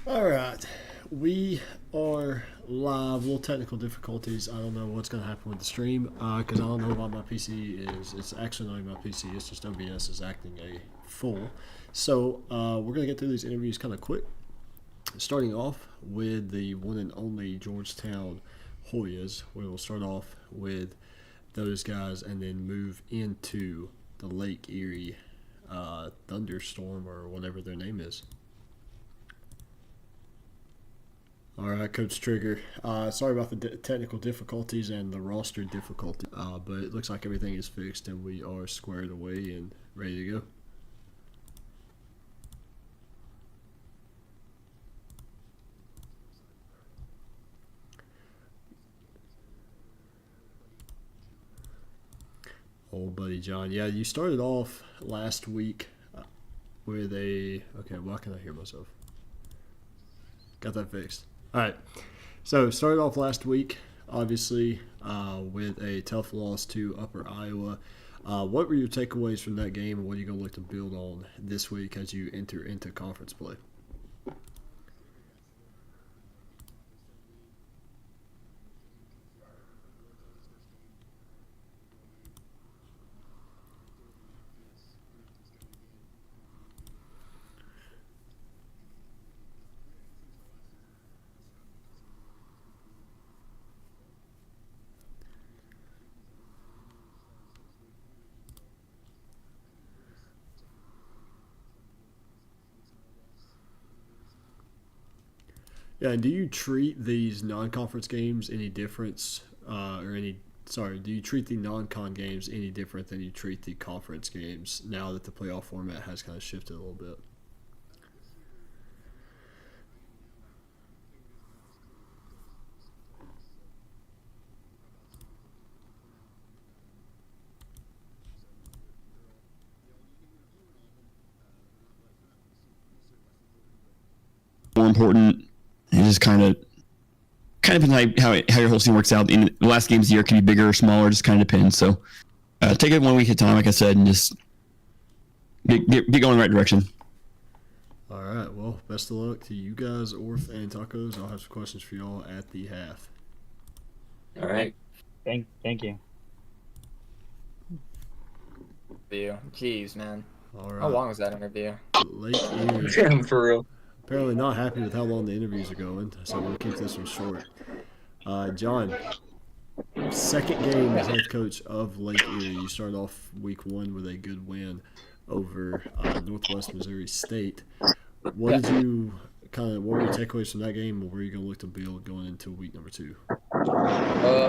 All right, we are live. Little technical difficulties. I don't know what's going to happen with the stream because I don't know why my PC is. It's actually not even my PC. It's just OBS is acting a fool. So we're going to get through these interviews kind of quick. Starting off with the one and only Georgetown Hoyas. We will start off with those guys and then move into the Lake Erie Thunderstorm or whatever their name is. All right, Coach Trigger. Sorry about the technical difficulties and the roster difficulty, but it looks like everything is fixed and we are squared away and ready to go. Old buddy John. Yeah, you started off last week with a. Okay, why can I hear myself? Got that fixed. All right. So started off last week, obviously, with a tough loss to Upper Iowa. What were your takeaways from that game, and what are you going to look to build on this week as you enter into conference play? Yeah, and do you treat these non-conference games any difference, or any? Sorry, do you treat the non-con games any different than you treat the conference games now that the playoff format has kind of shifted a little bit? More important. It just kind of like how your whole season works out. In the last games of the year can be bigger or smaller, just kind of depends. So take it 1 week at a time, like I said, and just get going in the right direction. All right, well, best of luck to you guys, Orf and Tacos. I'll have some questions for y'all at the half. All right. Thank you. Interview. Jeez, man. All How right, long was that interview? Lake Erie. For real. Apparently not happy with how long the interviews are going, so we'll keep this one short. John, second game as head coach of Lake Erie. You started off week one with a good win over Northwest Missouri State. What did you what were your takeaways from that game, or where are you going to look to build going into week number two?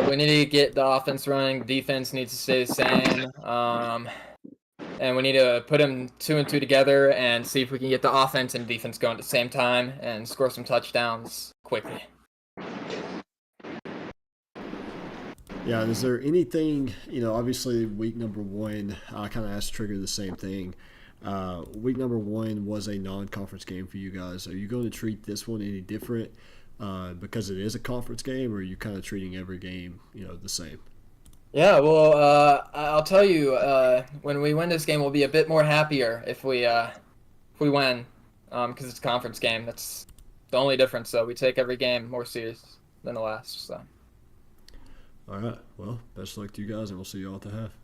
We need to get the offense running. Defense needs to stay the same. And we need to put them 2 and 2 together and see if we can get the offense and defense going at the same time and score some touchdowns quickly. Yeah, is there anything, obviously week number one, I kind of asked Trigger the same thing. Week number one was a non conference game for you guys. Are you going to treat this one any different because it is a conference game, or are you kind of treating every game, the same? Yeah, well, I'll tell you, when we win this game, we'll be a bit more happier if we win, because it's a conference game. That's the only difference. So we take every game more serious than the last. So. All right. Well, best of luck to you guys, and we'll see you all at the half.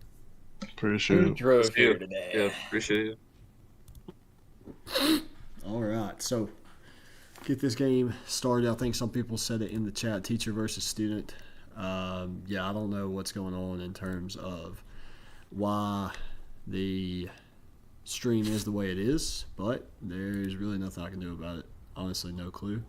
Appreciate Who it. drove you. here today? Yeah, appreciate it. All right. So get this game started. I think some people said it in the chat: teacher versus student. Yeah, I don't know what's going on in terms of why the stream is the way it is, but there's really nothing I can do about it. Honestly, no clue.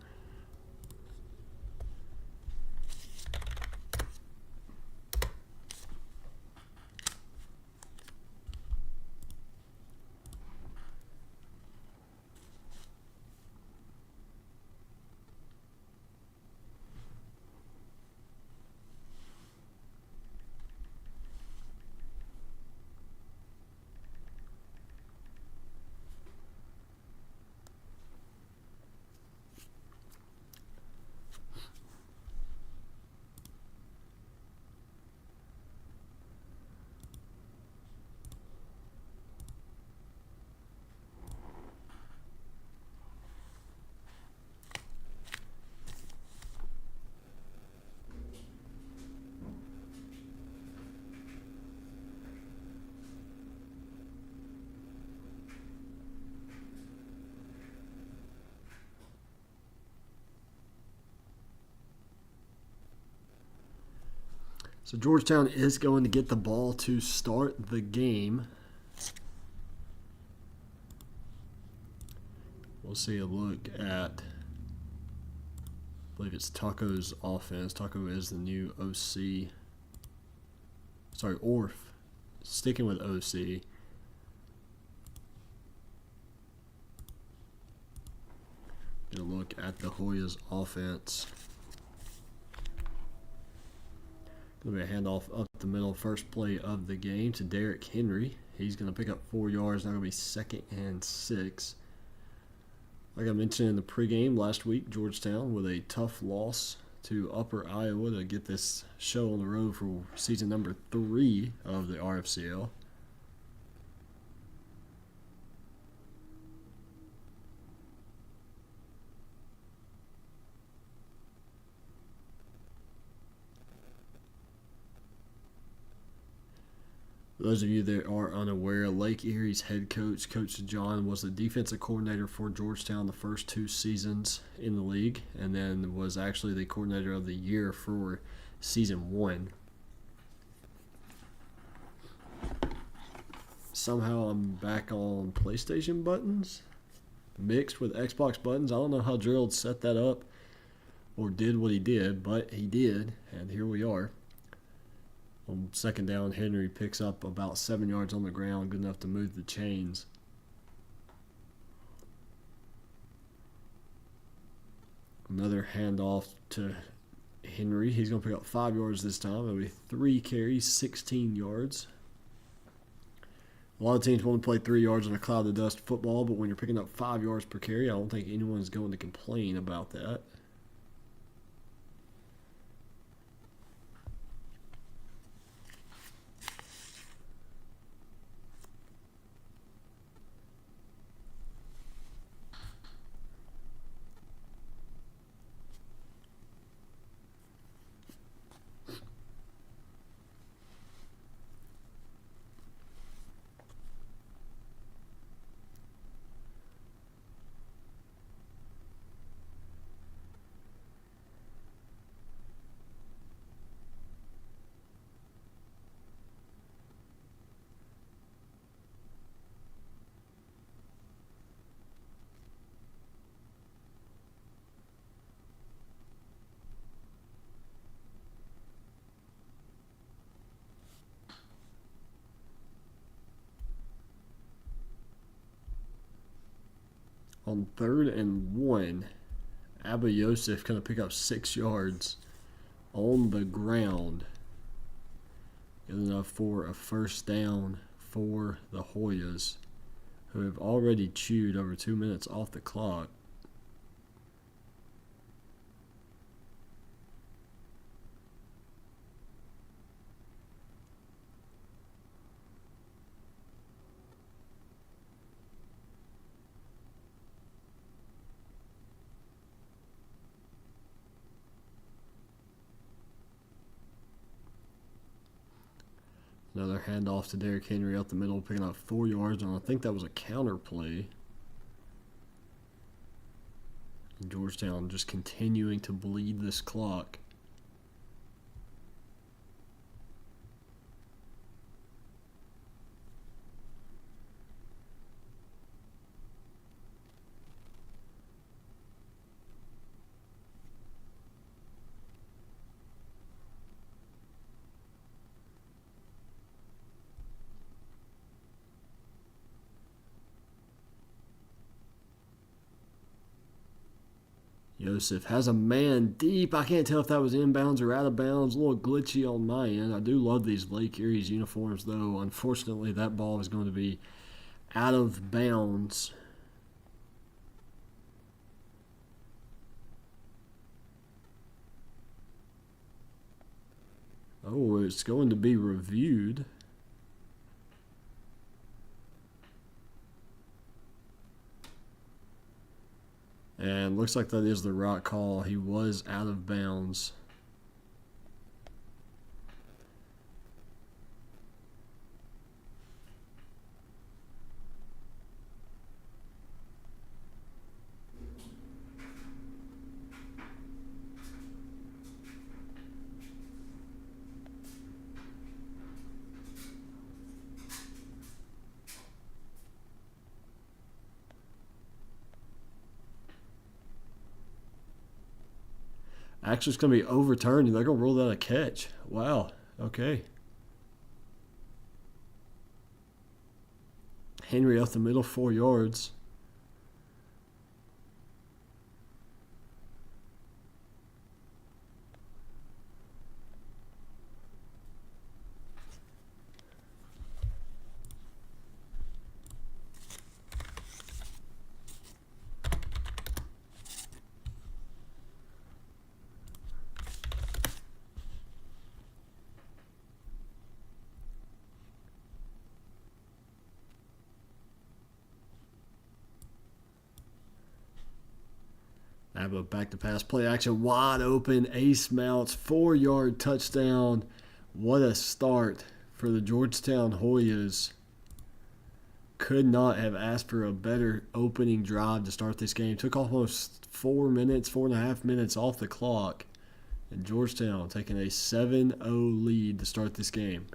So Georgetown is going to get the ball to start the game. We'll see a look at, I believe it's Taco's offense. Taco is the new OC. Sorry, Orf. Sticking with OC. Get a look at the Hoyas offense. Going to be a handoff up the middle, first play of the game to Derrick Henry. He's going to pick up 4 yards. Now going to be 2nd and 6. Like I mentioned in the pregame last week, Georgetown with a tough loss to Upper Iowa to get this show on the road for season number 3 of the RFCL. For those of you that are unaware, Lake Erie's head coach, Coach John, was the defensive coordinator for Georgetown the first 2 seasons in the league, and then was actually the coordinator of the year for season 1. Somehow I'm back on PlayStation buttons, mixed with Xbox buttons. I don't know how Gerald set that up or did what he did, but he did, and here we are. On 2nd down, Henry picks up about 7 yards on the ground, good enough to move the chains. Another handoff to Henry. He's going to pick up 5 yards this time. It'll be 3 carries, 16 yards. A lot of teams want to play 3 yards on a cloud of dust football, but when you're picking up 5 yards per carry, I don't think anyone's going to complain about that. On 3rd and 1, Abba Yosef going to pick up 6 yards on the ground. Good enough for a first down for the Hoyas, who have already chewed over 2 minutes off the clock. Another handoff to Derrick Henry up the middle, picking up 4 yards, and I think that was a counter play. And Georgetown just continuing to bleed this clock. Yosef has a man deep. I can't tell if that was inbounds or out of bounds. A little glitchy on my end. I do love these Lake Erie's uniforms, though. Unfortunately, that ball is going to be out of bounds. Oh, it's going to be reviewed. And looks like that is the right call. He was out of bounds. Actually, it's going to be overturned, and they're going to rule that a catch. Wow. Okay. Henry up the middle, 4 yards. Abba back to pass, play action, wide open, Ace Mounts, 4-yard touchdown. What a start for the Georgetown Hoyas. Could not have asked for a better opening drive to start this game. Took almost 4.5 minutes off the clock. And Georgetown taking a 7-0 lead to start this game.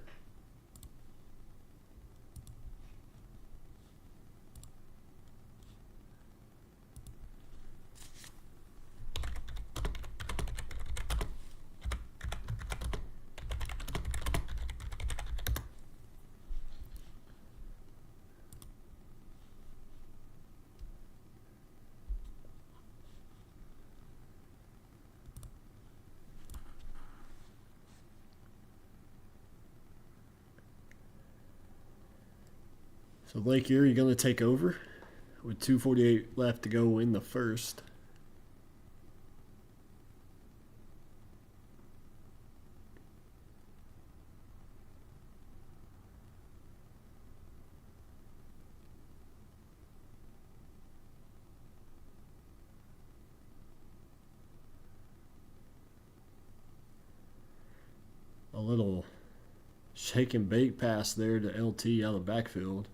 So Lake Erie going to take over with 2:48 left to go in the first. A little shake and bake pass there to LT out of the backfield.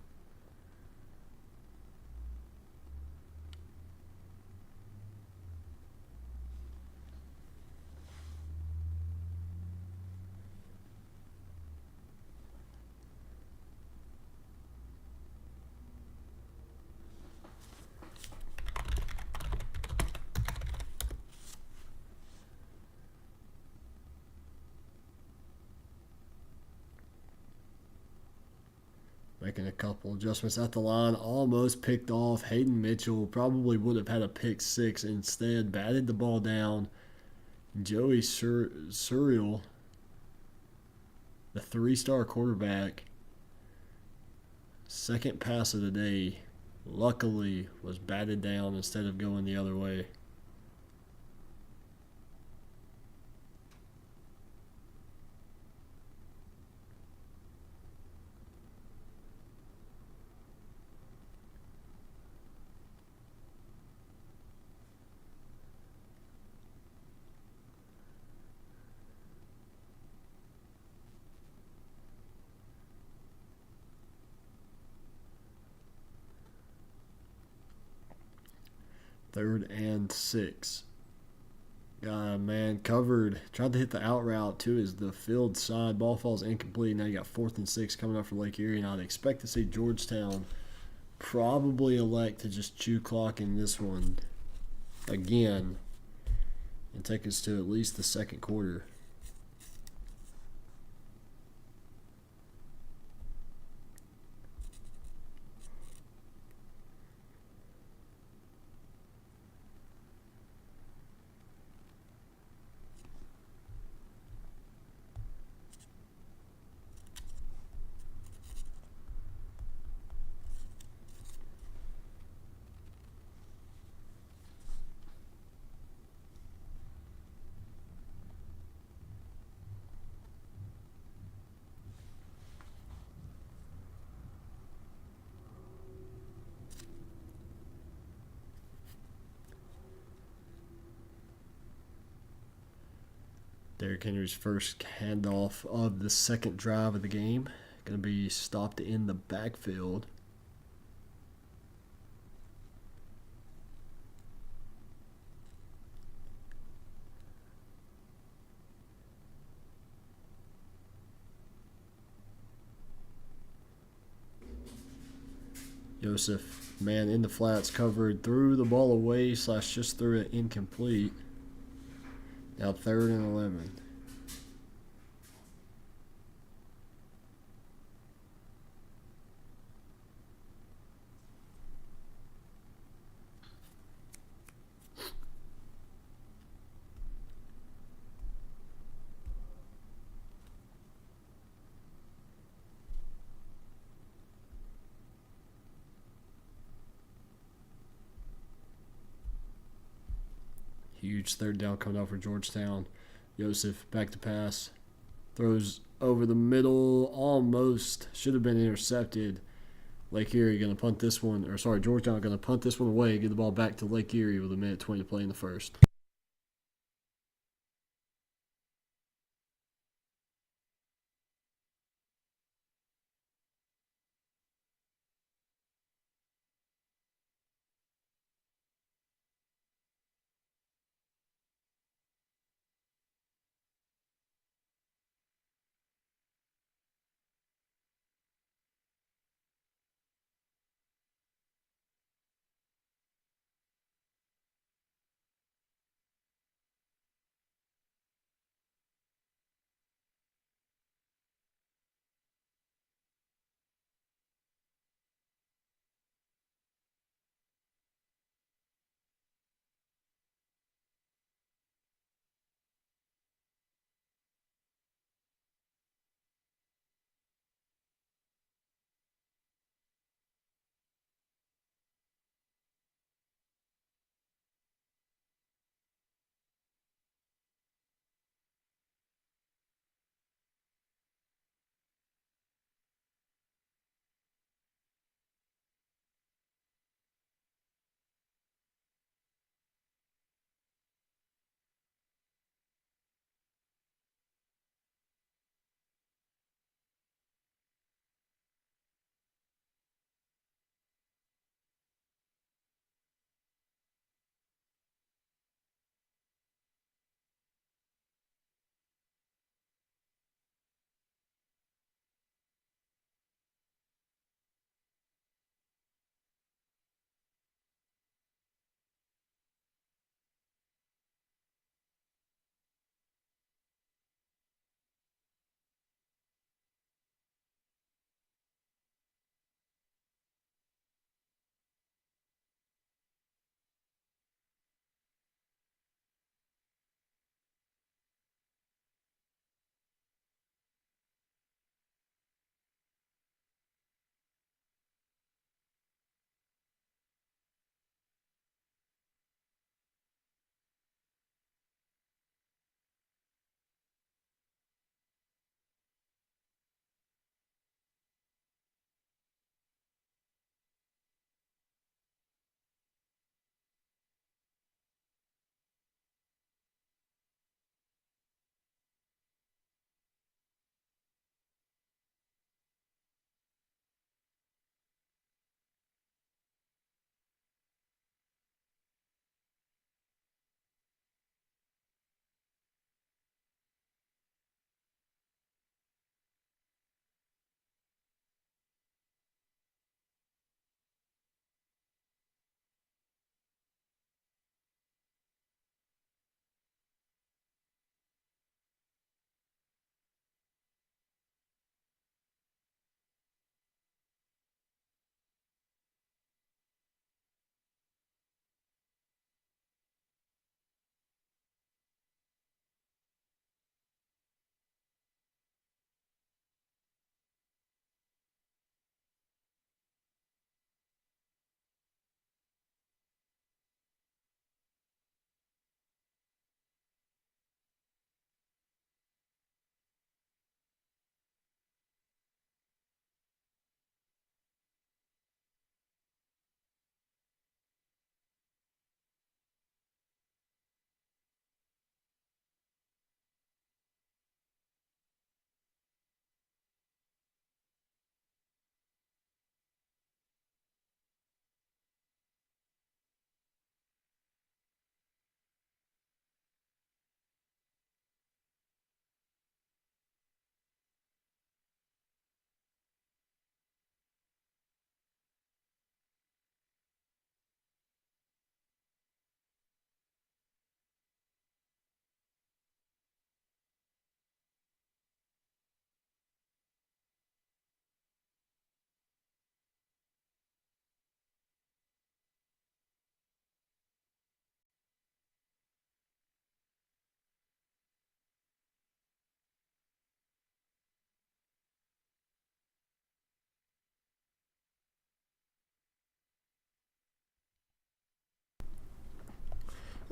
Making a couple adjustments at the line. Almost picked off. Hayden Mitchell probably would have had a pick 6. Instead, batted the ball down. Joey Surreal, the 3-star quarterback, second pass of the day, luckily was batted down instead of going the other way. Third and 6. Man, covered. Tried to hit the out route to the field side. Ball falls incomplete. Now you got 4th and 6 coming up for Lake Erie. And I'd expect to see Georgetown probably elect to just chew clock in this one again and take us to at least the second quarter. Derrick Henry's first handoff of the second drive of the game. Going to be stopped in the backfield. Joseph, man in the flats, covered, threw the ball away / just threw it incomplete. Now 3rd and 11. Huge 3rd down coming out for Georgetown. Joseph back to pass. Throws over the middle. Almost. Should have been intercepted. Lake Erie going to punt this one. Or sorry, Georgetown going to punt this one away. Get the ball back to Lake Erie with 1:20 to play in the first.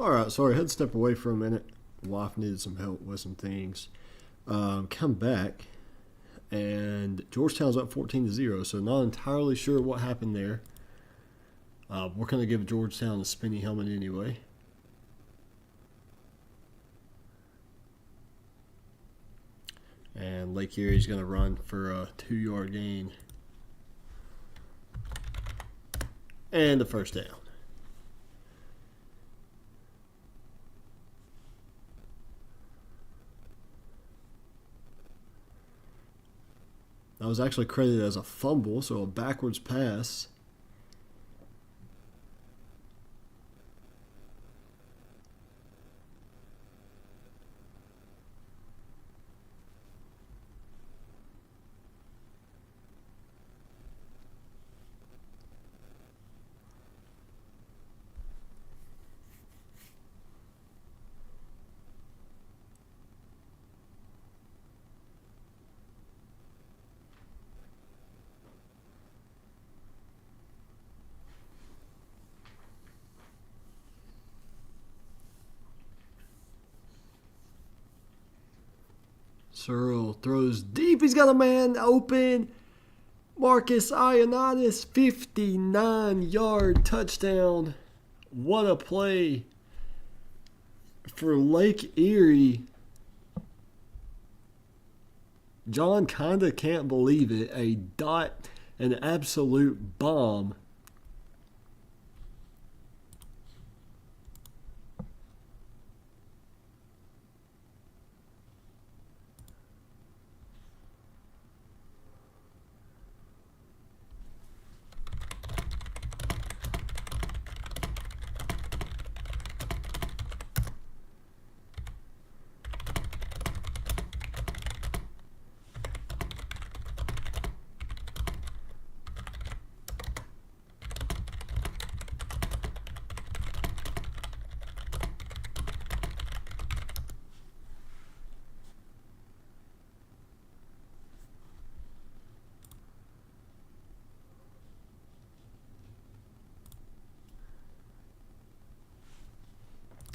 All right, sorry, I had to step away for a minute. Wife needed some help with some things. Come back, and Georgetown's up 14-0. So not entirely sure what happened there. We're gonna give Georgetown a spinny helmet anyway. And Lake Erie's gonna run for a 2-yard gain and a first down. That was actually credited as a fumble, so a backwards pass. Searle throws deep. He's got a man open. Marcus Ioannidis, 59-yard touchdown. What a play for Lake Erie. John kinda can't believe it. A dot, an absolute bomb.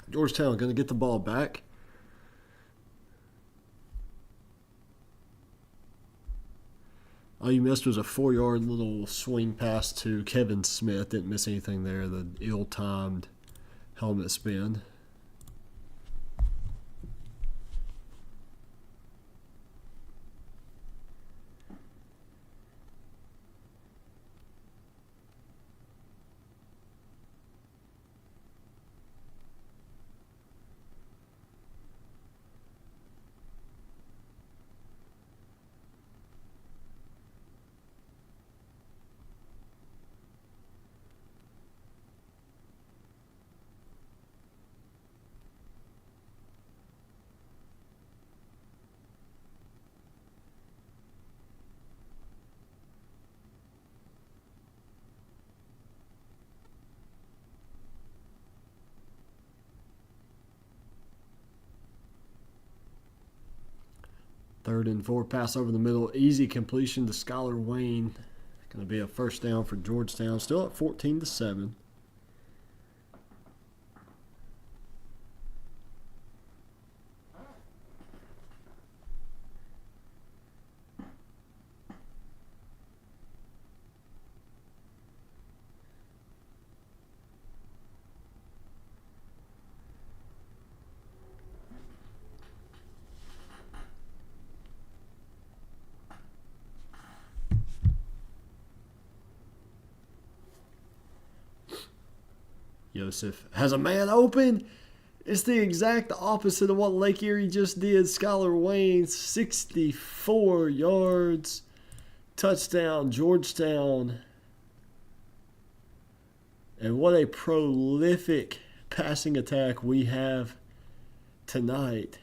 Georgetown going to get the ball back. All you missed was a 4-yard little swing pass to Kevin Smith. Didn't miss anything there. The ill-timed helmet spin. Third and 4, pass over the middle. Easy completion to Skylar Wayne. Going to be a first down for Georgetown. Still at 14-7. Joseph has a man open. It's the exact opposite of what Lake Erie just did. Skylar Wayne, 64 yards. Touchdown, Georgetown. And what a prolific passing attack we have tonight.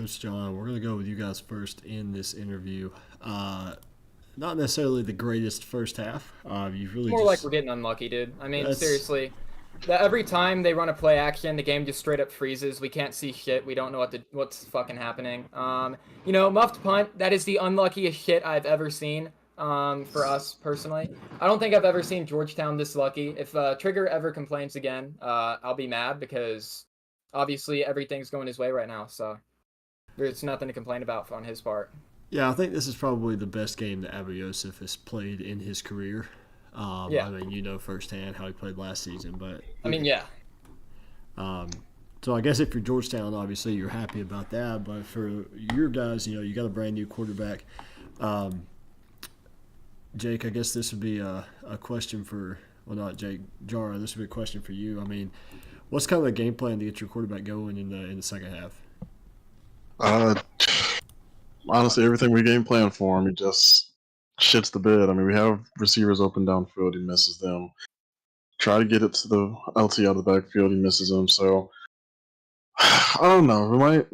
Coach John, we're going to go with you guys first in this interview. Not necessarily the greatest first half. You've really More just like we're getting unlucky, dude. I mean, That's- seriously. Every time they run a play action, the game just straight up freezes. We can't see shit. We don't know what's fucking happening. Muffed punt, that is the unluckiest shit I've ever seen. For us personally, I don't think I've ever seen Georgetown this lucky. If Trigger ever complains again, I'll be mad because obviously everything's going his way right now. So there's nothing to complain about on his part. Yeah, I think this is probably the best game that Abu Yosef has played in his career. Yeah. I mean, you know firsthand how he played last season, but I mean, yeah. So I guess if you're Georgetown, obviously you're happy about that. But for your guys, you got a brand new quarterback. Jake, I guess this would be a question for not Jake, Jara. This would be a question for you. I mean, what's kind of the game plan to get your quarterback going in the second half? Honestly, everything we game plan for him, he just shits the bed. I mean, we have receivers open downfield, he misses them. Try to get it to the LT out of the backfield, he misses them. So I don't know. We might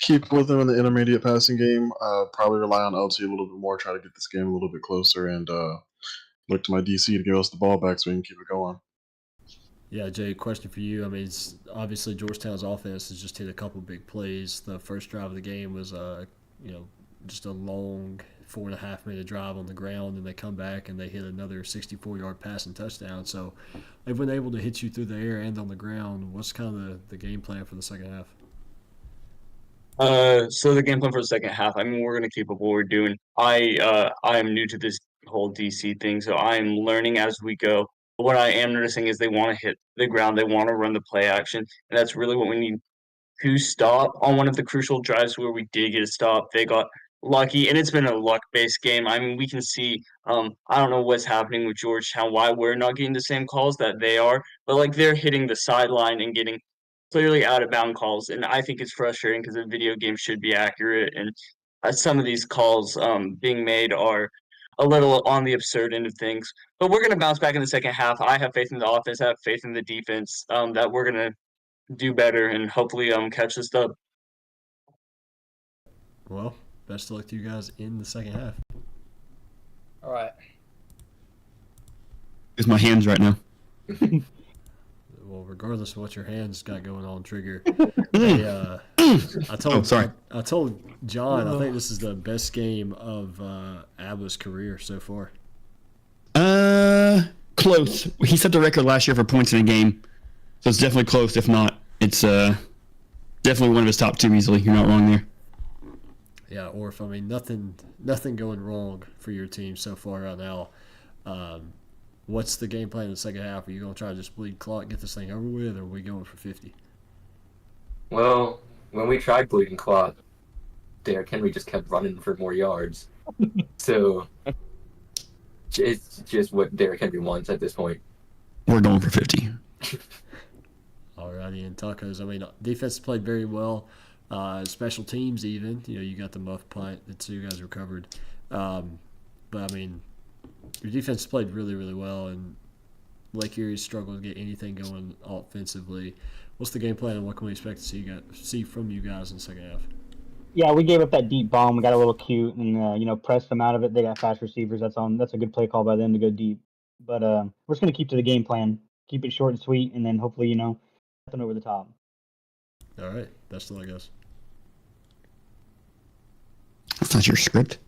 keep with him in the intermediate passing game. Probably rely on LT a little bit more. Try to get this game a little bit closer, and look to my DC to give us the ball back so we can keep it going. Yeah, Jay, question for you. I mean, it's obviously Georgetown's offense has just hit a couple big plays. The first drive of the game was, just a long 4.5 minute drive on the ground, and they come back and they hit another 64-yard passing touchdown. So they've been able to hit you through the air and on the ground. What's kind of the game plan for the second half? So the game plan for the second half, I mean, we're gonna keep up what we're doing. I am new to this whole DC thing, so I am learning as we go. But what I am noticing is they want to hit the ground, they want to run the play action, and that's really what we need to stop on one of the crucial drives where we did get a stop. They got lucky, and it's been a luck-based game. I mean, we can see, I don't know what's happening with Georgetown, why we're not getting the same calls that they are, but like they're hitting the sideline and getting clearly out of bound calls, and I think it's frustrating because a video game should be accurate, and some of these calls being made are a little on the absurd end of things. But we're going to bounce back in the second half. I have faith in the offense. I have faith in the defense that we're going to do better and hopefully catch this dub. Well, best of luck to you guys in the second half. All right. It's my hands right now. Well, regardless of what your hands got going on, Trigger. Mm. I told Oh, sorry. I told John I think this is the best game of Abba's career so far. Close. He set the record last year for points in a game, so it's definitely close. If not, it's definitely one of his top two easily. You're not wrong there. Yeah, Orf, I mean, nothing going wrong for your team so far right now. What's the game plan in the second half? Are you going to try to just bleed clock, get this thing over with, or are we going for 50? Well, when we tried bleeding clock, Derrick Henry just kept running for more yards. So it's just what Derrick Henry wants at this point. We're going for 50. Alrighty, and Tacos, I mean, defense played very well. Special teams even. You got the muff punt that you guys recovered. But, I mean, your defense played really, really well, and Lake Erie struggled to get anything going offensively. What's the game plan, and what can we expect to see from you guys in the second half? Yeah, we gave up that deep bomb. We got a little cute and pressed them out of it. They got fast receivers. That's a good play call by them to go deep. But we're just gonna keep to the game plan. Keep it short and sweet, and then hopefully nothing over the top. All right, best of luck, guys. That's not your script.